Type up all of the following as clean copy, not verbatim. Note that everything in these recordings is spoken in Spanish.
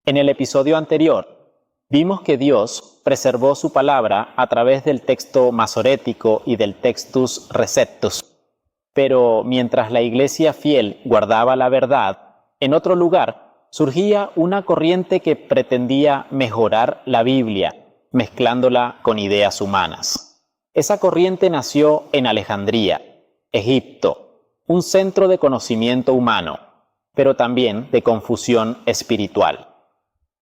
En el episodio anterior, vimos que Dios preservó su palabra a través del texto masorético y del Textus Receptus. Pero mientras la iglesia fiel guardaba la verdad, en otro lugar surgía una corriente que pretendía mejorar la Biblia, mezclándola con ideas humanas. Esa corriente nació en Alejandría, Egipto, un centro de conocimiento humano, pero también de confusión espiritual.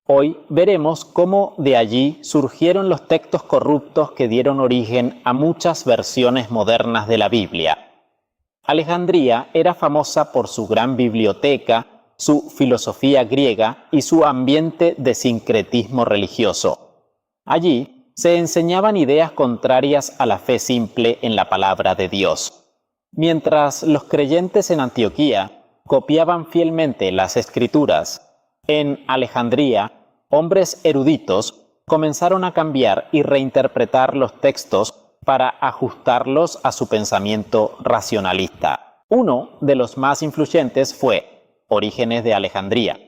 Hoy veremos cómo de allí surgieron los textos corruptos que dieron origen a muchas versiones modernas de la Biblia. Alejandría era famosa por su gran biblioteca, su filosofía griega y su ambiente de sincretismo religioso. Allí se enseñaban ideas contrarias a la fe simple en la palabra de Dios. Mientras los creyentes en Antioquía copiaban fielmente las Escrituras, en Alejandría, hombres eruditos comenzaron a cambiar y reinterpretar los textos para ajustarlos a su pensamiento racionalista. Uno de los más influyentes fue Orígenes de Alejandría.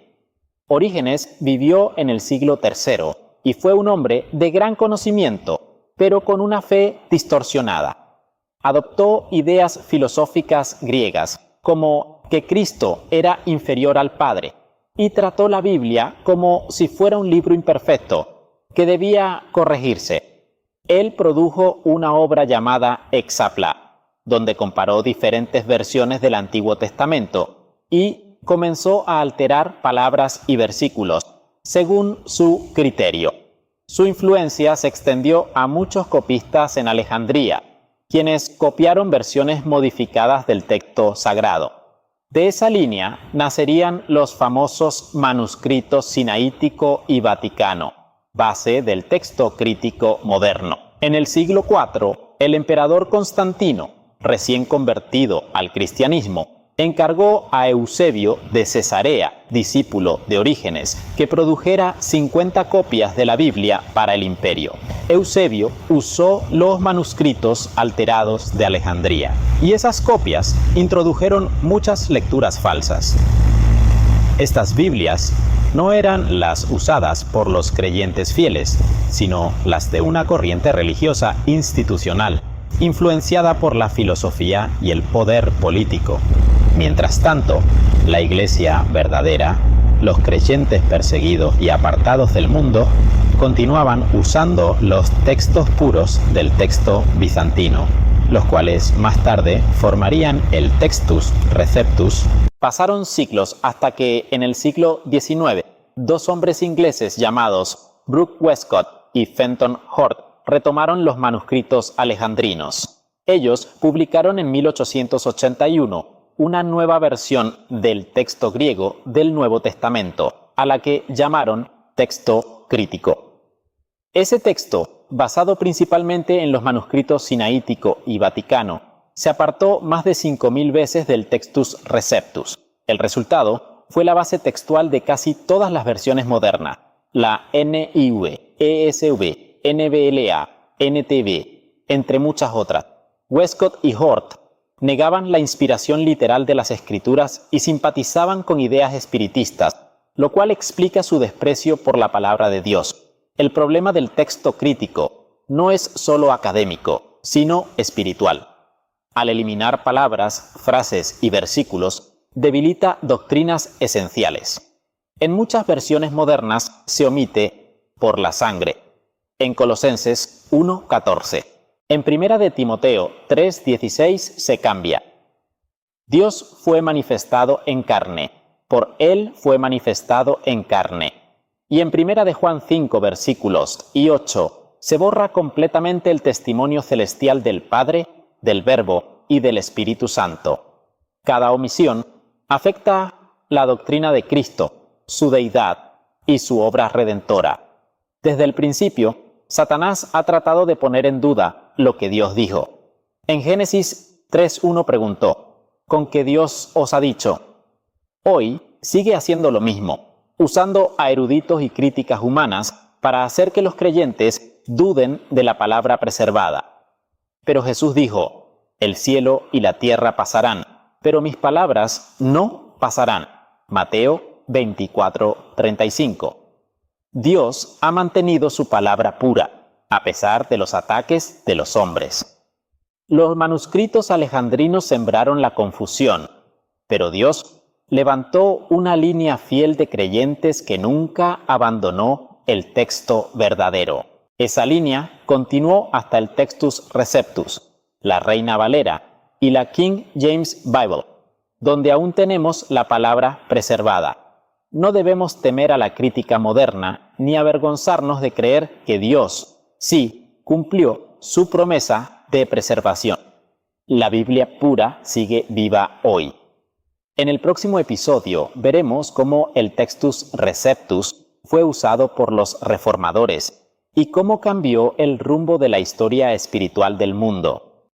Orígenes vivió en el siglo III y fue un hombre de gran conocimiento, pero con una fe distorsionada. Adoptó ideas filosóficas griegas, como que Cristo era inferior al Padre, y trató la Biblia como si fuera un libro imperfecto, que debía corregirse. Él produjo una obra llamada Hexapla, donde comparó diferentes versiones del Antiguo Testamento y comenzó a alterar palabras y versículos según su criterio. Su influencia se extendió a muchos copistas en Alejandría, quienes copiaron versiones modificadas del texto sagrado. De esa línea nacerían los famosos manuscritos sinaítico y vaticano, base del texto crítico moderno. En el siglo IV, el emperador Constantino, recién convertido al cristianismo, encargó a Eusebio de Cesarea, discípulo de Orígenes, que produjera 50 copias de la Biblia para el imperio. Eusebio usó los manuscritos alterados de Alejandría, y esas copias introdujeron muchas lecturas falsas. Estas Biblias no eran las usadas por los creyentes fieles, sino las de una corriente religiosa institucional, influenciada por la filosofía y el poder político. Mientras tanto, la iglesia verdadera, los creyentes perseguidos y apartados del mundo, continuaban usando los textos puros del texto bizantino, los cuales más tarde formarían el Textus Receptus. Pasaron siglos hasta que en el siglo XIX, dos hombres ingleses llamados Brooke Westcott y Fenton Hort retomaron los manuscritos alejandrinos. Ellos publicaron en 1881 una nueva versión del texto griego del Nuevo Testamento, a la que llamaron texto crítico. Ese texto, basado principalmente en los manuscritos sinaítico y vaticano, se apartó más de 5.000 veces del Textus Receptus. El resultado fue la base textual de casi todas las versiones modernas, la NIV, ESV, NBLA, NTV, entre muchas otras. Westcott y Hort negaban la inspiración literal de las Escrituras y simpatizaban con ideas espiritistas, lo cual explica su desprecio por la palabra de Dios. El problema del texto crítico no es solo académico, sino espiritual. Al eliminar palabras, frases y versículos, debilita doctrinas esenciales. En muchas versiones modernas se omite por la sangre. En Colosenses 1:14. En Primera de Timoteo 3:16 se cambia. Dios fue manifestado en carne, por Él fue manifestado en carne. Y en Primera de Juan 5 versículos y 8 se borra completamente el testimonio celestial del Padre, del Verbo y del Espíritu Santo. Cada omisión afecta la doctrina de Cristo, su deidad y su obra redentora. Desde el principio, Satanás ha tratado de poner en duda lo que Dios dijo. En Génesis 3:1 preguntó, ¿con qué Dios os ha dicho? Hoy sigue haciendo lo mismo, usando a eruditos y críticas humanas para hacer que los creyentes duden de la palabra preservada. Pero Jesús dijo, el cielo y la tierra pasarán, pero mis palabras no pasarán. Mateo 24:35. Dios ha mantenido su palabra pura, a pesar de los ataques de los hombres. Los manuscritos alejandrinos sembraron la confusión, pero Dios levantó una línea fiel de creyentes que nunca abandonó el texto verdadero. Esa línea continuó hasta el Textus Receptus, la Reina Valera y la King James Bible, donde aún tenemos la palabra preservada. No debemos temer a la crítica moderna ni avergonzarnos de creer que Dios sí cumplió su promesa de preservación. La Biblia pura sigue viva hoy. En el próximo episodio veremos cómo el Textus Receptus fue usado por los reformadores y cómo cambió el rumbo de la historia espiritual del mundo.